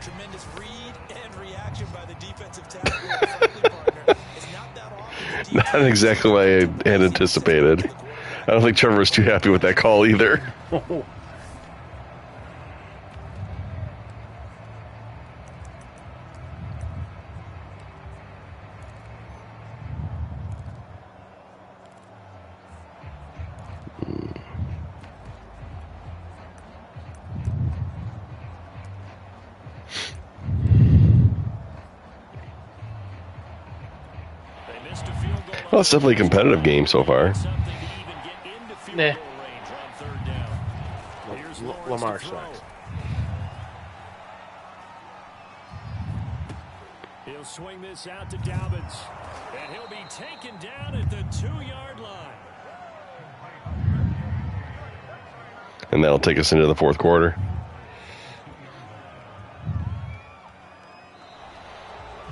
Tremendous read and reaction by the defensive tackle.
Not exactly what I had anticipated. I don't think Trevor was too happy with that call either. Well, it's definitely a competitive game so far.
Nah. Lamar sucks.
He'll swing this out to Dobbins, and he'll be taken down at the 2-yard line.
And that'll take us into the fourth quarter.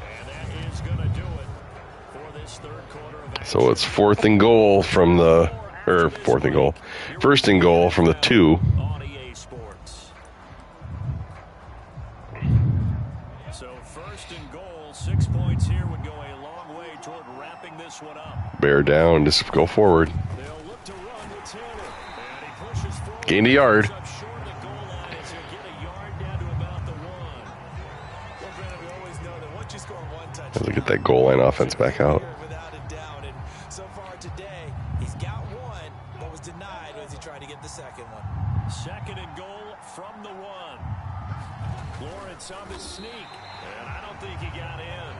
And that is going to do it for this third quarter of action.
So it's first and goal from the 2.
On EA Sports. So first and goal, 6 points here would go a long way toward wrapping this one up.
Bear down, just go forward.
They'll look to run with Taylor. And he pushes forward.
Gain a yard.
Up short of the goal line as he'll get a yard down to about the 1.
Well, Brandon, we always know that once you score one touchdown,
Let's get that goal line offense back out.
without a doubt. And so far today, he's got one, but was denied as he tried to get the second one.
Second and goal from the 1. Lawrence on the sneak. And I don't think he got in.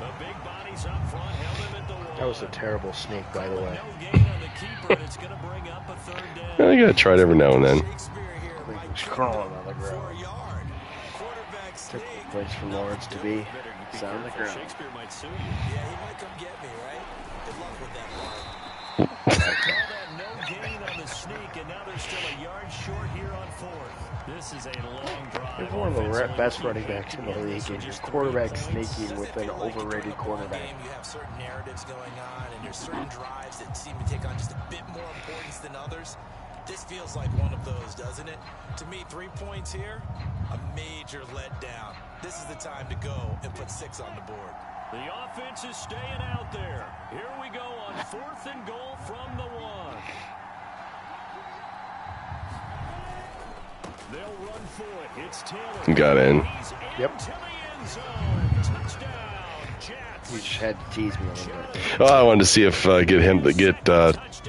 The big bodies up front held him at the 1.
That was a terrible sneak, by the way.
No gain on the keeper, and it's going to bring up a third down.
Yeah, you gotta try it every now and then.
Shakespeare here
I think
might
he was
be
crawling on the
for a
ground.
yard. Quarterback sneak.
Typical place for Lawrence to be. It's on the ground.
Shakespeare might sue you.
Yeah, he might come get me, right? Good luck with that part.
Call that no gain on the sneak, and now they're still a yard short here on 4th. This is a long drive.
He's one of the best running backs in the league, and your quarterback sneaking with an overrated quarterback.
You have certain narratives going on, and there's certain drives that seem to take on just a bit more importance than others. This feels like one of those, doesn't it? To me, 3 points here, a major letdown. This is the time to go and put 6 on the board.
The offense is staying out there. Here we go on 4th and goal from the 1. They'll run for it. It's Taylor.
Got in.
He's
Yep.
into the end zone. Touchdown, Jets.
He just had to tease me a little bit.
Oh, I wanted to see if get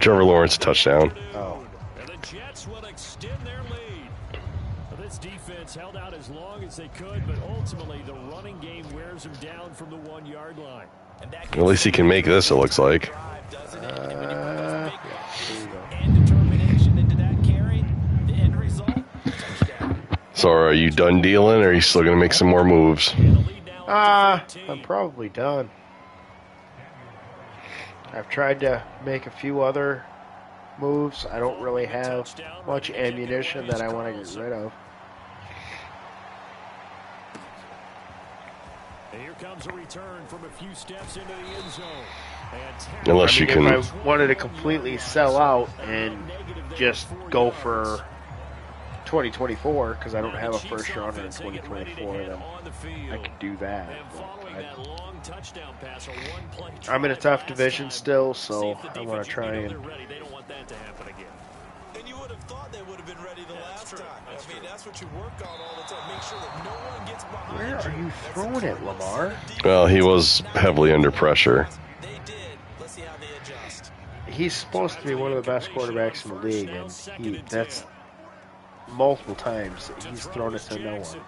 Trevor Lawrence a touchdown.
Oh,
And the Jets will extend their lead. Well, this defense held out as long as they could, but ultimately the running game wears them down from the 1 yard line.
And that
At least he can make this, it looks like.
drive, doesn't it? And when you put those big
there you go.
and determination into that carry, the end result, touchdown.
So are you done dealing, or are you still going to make some more moves?
And the lead now up to 13.
I'm probably done. I've tried to make a few other moves. I don't really have much ammunition that I want to get rid of.
And here comes a return from a few steps into the end zone. And
Unless you can.
If I wanted to completely sell out and just go for 2024, because I don't have a first rounder in 2024, then I could do that. I'm in a tough division still, so I want to try and.
They don't want that to happen again.
And you would have thought they would have been ready the last time. I mean, that's what you work on all the time. Make sure that no one gets behind
Where are you throwing it, Lamar?
Well, he was heavily under pressure.
They did. Let's see how they adjust.
He's supposed to be one of the best quarterbacks in the league, and that's multiple times he's thrown it to no one.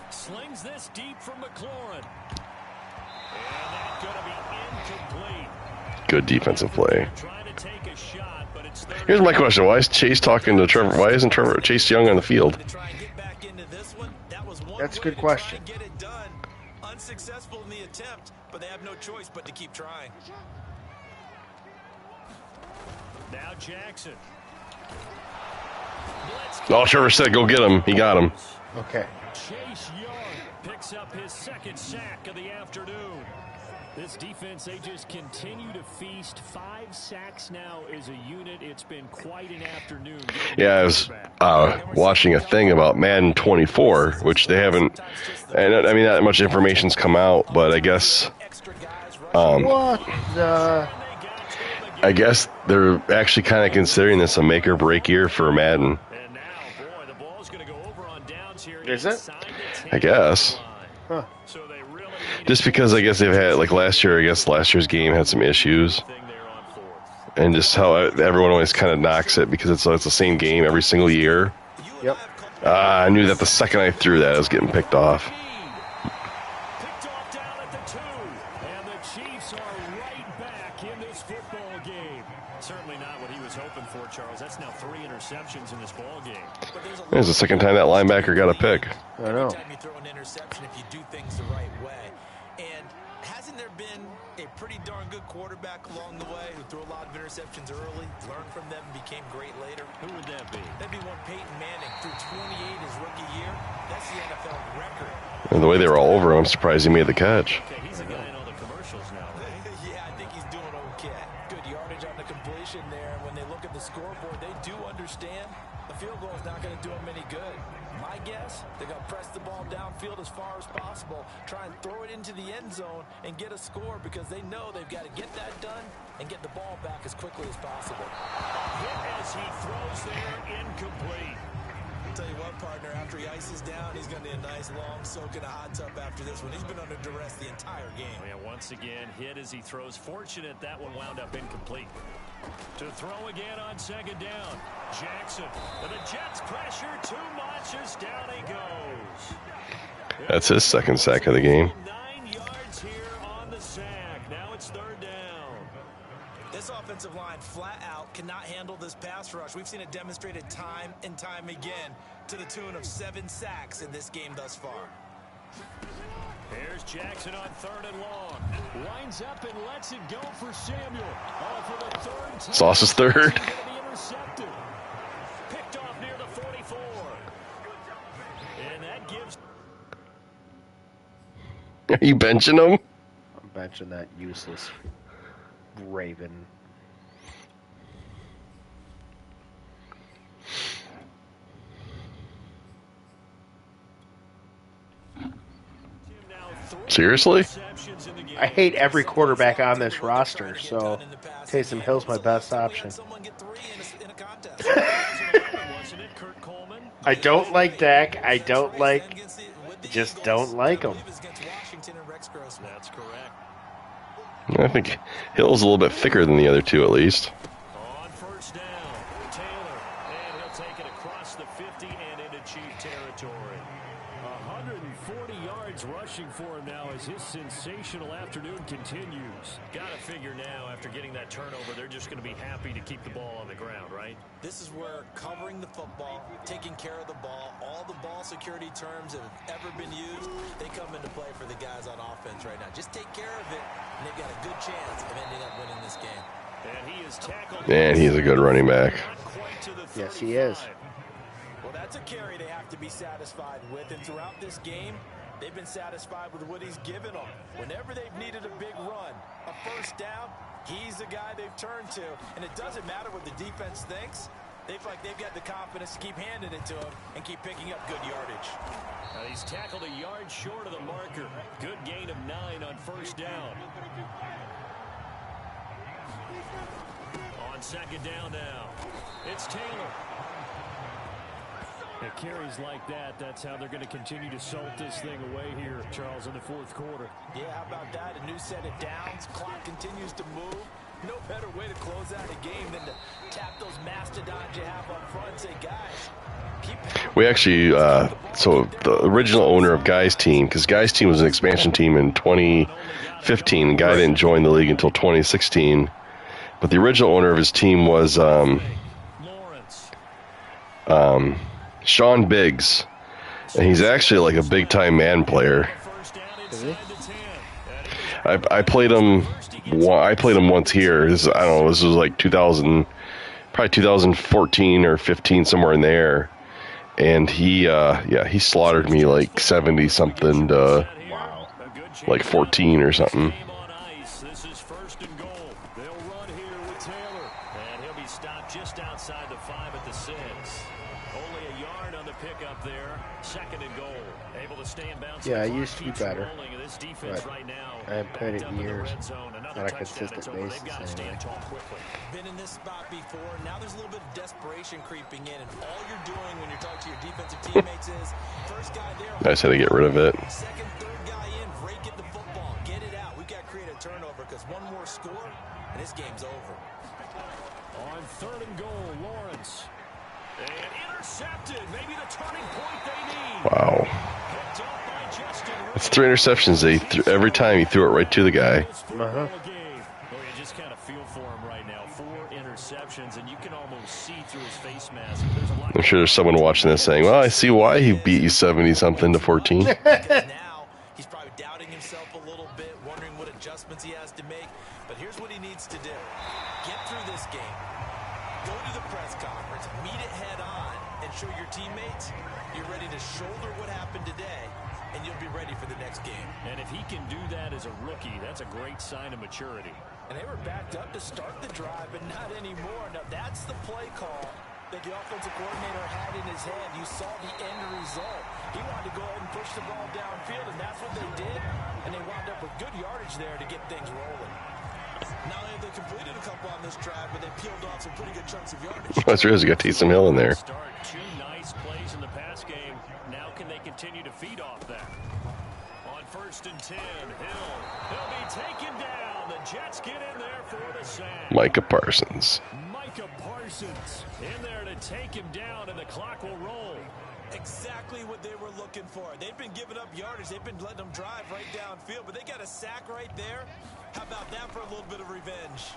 Slings this deep from McLaurin. And that's going to be incomplete.
Good defensive play.
Trying to take a shot, but it's
Here's my question: why is Chase talking to Trevor? Why isn't Chase Young on the field?
To try and get back into this one, that was one
That's a
way
good
to
question.
try and get it done. Unsuccessful in the attempt, but they have no choice but to keep trying.
now Jackson.
Oh, Trevor said, "Go get him." He got him.
Okay.
Chase Young picks up his second sack of the afternoon. This defense, they just continue to feast. 5 sacks now as a unit. It's been quite an afternoon.
Yeah, I was watching a thing about Madden 24, which they haven't. And I mean, not much information's come out, but I guess.
What the?
I guess they're actually kind of considering this a make or break year for Madden.
And now, boy, the ball's going to go over on downs here.
Is it?
inside the 10
I guess.
Huh.
So they really need
Just because I guess they've had, like last year, I guess last year's game had some issues.
thing there on 4th.
And just how everyone always kind of knocks it because it's the same game every single year.
Yep.
I knew that the second I threw that, I was getting picked off.
Picked off down at the 2. And the Chiefs are right back in this football game. Certainly not what he was hoping for, Charles. That's now 3 interceptions in this ball game.
It's the second time that linebacker got a pick.
I know.
Every time you throw an interception, if you do things the right way, And hasn't there been a pretty darn good quarterback along the way who threw a lot of interceptions early, learned from them, and became great later?
Who would that be?
That'd be one Peyton Manning, threw 28 his rookie year. That's the NFL record.
And the way they were all over him, I'm surprised he made the catch.
Okay, he's a guy in all the commercials now, right?
Yeah, I think he's doing okay. Good yardage on the completion there. When they look at the scoreboard, they do understand the field goal is not going to do them any good. My guess, they're going to press the ball downfield as far as possible, try and throw it into the end zone and get a score because they know they've got to get that done and get the ball back as quickly as possible.
Hit as he throws there, incomplete.
I'll tell you what, partner, after he ices down, he's going to need a nice long soak in a hot tub after this one. He's been under duress the entire game.
Yeah, once again, hit as he throws. Fortunate that one wound up incomplete. To throw again on second down. Jackson. And the Jets pressure too much as down he goes.
That's his second sack of the game.
9 yards here on the sack. Now it's third down.
This offensive line flat out cannot handle this pass rush. We've seen it demonstrated time and time again to the tune of 7 sacks in this game thus far.
Here's Jackson on third and long. Winds up and lets it go for Samuel. For the third time.
Sauce is third.
Going to be intercepted. Picked off near the 44. And that gives...
Are you benching him?
I'm benching that useless Raven.
Seriously?
I hate every quarterback on this roster, so Taysom Hill's my best option. I don't like Dak. I just don't like him.
That's correct.
I think Hill's a little bit thicker than the other two, at least.
On first down, Taylor. And he'll take it across the 50 and into Chief territory. 140 yards rushing for him now as his sensational afternoon continues. Got to figure now, after getting that turnover, they're just going to be happy to keep the ball on the ground, right?
This is where covering the football, taking care of the ball, all the ball security terms that have ever been used, they come into play for the guys on offense right now. Just take care of it, and they've got a good chance of ending up winning this game.
And he is tackled.
Man, he's a good running back.
Yes, he is.
Well, that's a carry they have to be satisfied with, and throughout this game, they've been satisfied with what he's given them. Whenever they've needed a big run, a first down, he's the guy they've turned to, and it doesn't matter what the defense thinks. They feel like they've got the confidence to keep handing it to him and keep picking up good yardage.
He's tackled a yard short of the marker. Good gain of 9 on first down. On second down now, it's Taylor. It carries like that. That's how they're going to continue to salt this thing away here, Charles, in the fourth quarter.
Yeah, how about that? A new set of downs. Clock continues to move. No better way to close out a game than to tap those mastodons you have up front and say, guys, keep...
We actually, so the original owner of Guy's team, because Guy's team was an expansion team in 2015. Guy didn't join the league until 2016. But the original owner of his team was Sean Biggs. And he's actually like a big-time man player. I played him. I played him once here. I don't know. This was like 2014 or 15, somewhere in there. And he slaughtered me like 70 something to like 14 or something.
This is first and goal. They'll run here with Taylor, and he'll be stopped just outside the 5 at the 6. Only a yard on the pickup there. Second and goal. Able to stay in bounds.
Yeah, I used to be better,
This defense
but
right now,
I haven't played it in years.
Another
On a
touchdown,
consistent
it's over.
basis,
They've got to stand
anyway.
tall quickly.
Been in this spot before. Now there's a little bit of desperation creeping in, and all you're doing when you're talking to your defensive teammates is first guy there.
I just had to get rid of it.
Second, third guy in, rake at the football, get it out. We've got to create a turnover because one more score and this game's over.
On third and goal, Lawrence. And intercepted. Maybe the turning point they need.
Wow.
Picked up by Justin.
It's 3 interceptions. Every time he threw it right to the guy.
Uh-huh.
You just kind of feel for him right now. 4 interceptions, and you can almost see through his face mask. There's a lot.
I'm sure there's someone watching this saying, well, I see why he beat you 70-something to 14.
Now he's probably doubting himself a little bit, wondering what adjustments he has to make. But here's what he needs to do. Get through this game. Go to the press conference, meet it head on, and show your teammates you're ready to shoulder what happened today, and you'll be ready for the next game.
And if he can do that as a rookie, that's a great sign of maturity.
And they were backed up to start the drive, but not anymore. Now, that's the play call that the offensive coordinator had in his head. You saw the end result. He wanted to go ahead and push the ball downfield, and that's what they did. And they wound up with good yardage there to get things rolling. Not only have they completed a couple on this drive, but they peeled off some pretty good chunks of yardage.
That's really, you got Taysom Hill in there.
Start 2 nice plays in the pass game. Now can they continue to feed off that? On 1st and 10, He'll be taken down. The Jets get in there for the sack.
Micah Parsons.
Micah Parsons in there to take him down, and the clock will roll.
Exactly what they were looking for. They've been giving up yardage. They've been letting them drive right downfield, but they got a sack right there. How about that for a little bit of revenge?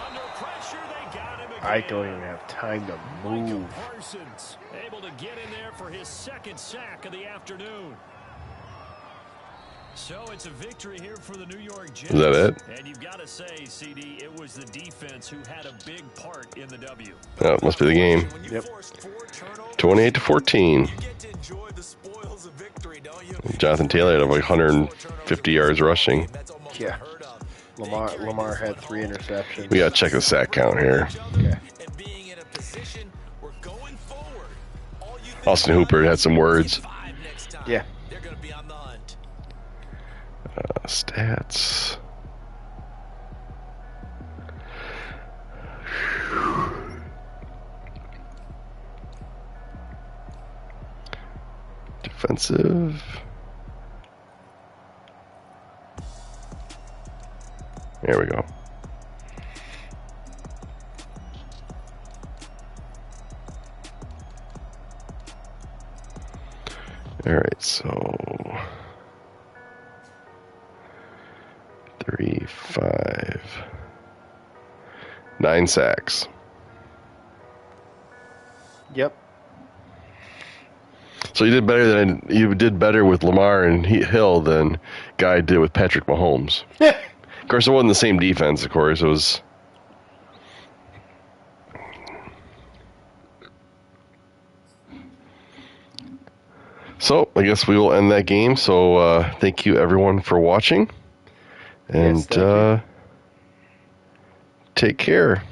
Under pressure, they got him again.
I don't even have time to move.
Micah Parsons able to get in there for his 2nd sack of the afternoon. So it's a victory here for the New York Jets.
Is that it?
And you've got to say, CD, it was the defense who had a big part in the W.
Oh, it must be the game.
Yep.
28-14.
You get to enjoy the spoils of victory, don't you?
Jonathan Taylor had like 150 yards rushing.
Yeah. Lamar had 3 interceptions.
We got to check the sack count here.
Okay.
And being in a position where going forward, all you think
Austin Hooper had some words.
5 next time.
Yeah.
They're going to be on the hunt.
Stats. Defensive. There we go. All right, so 3, 5, 9 sacks.
Yep.
So you did better with Lamar and Hill than Guy did with Patrick Mahomes. Of course, it wasn't the same defense. Of course, it was. So I guess we will end that game. So thank you everyone for watching, and
Yes, thank you.
take care.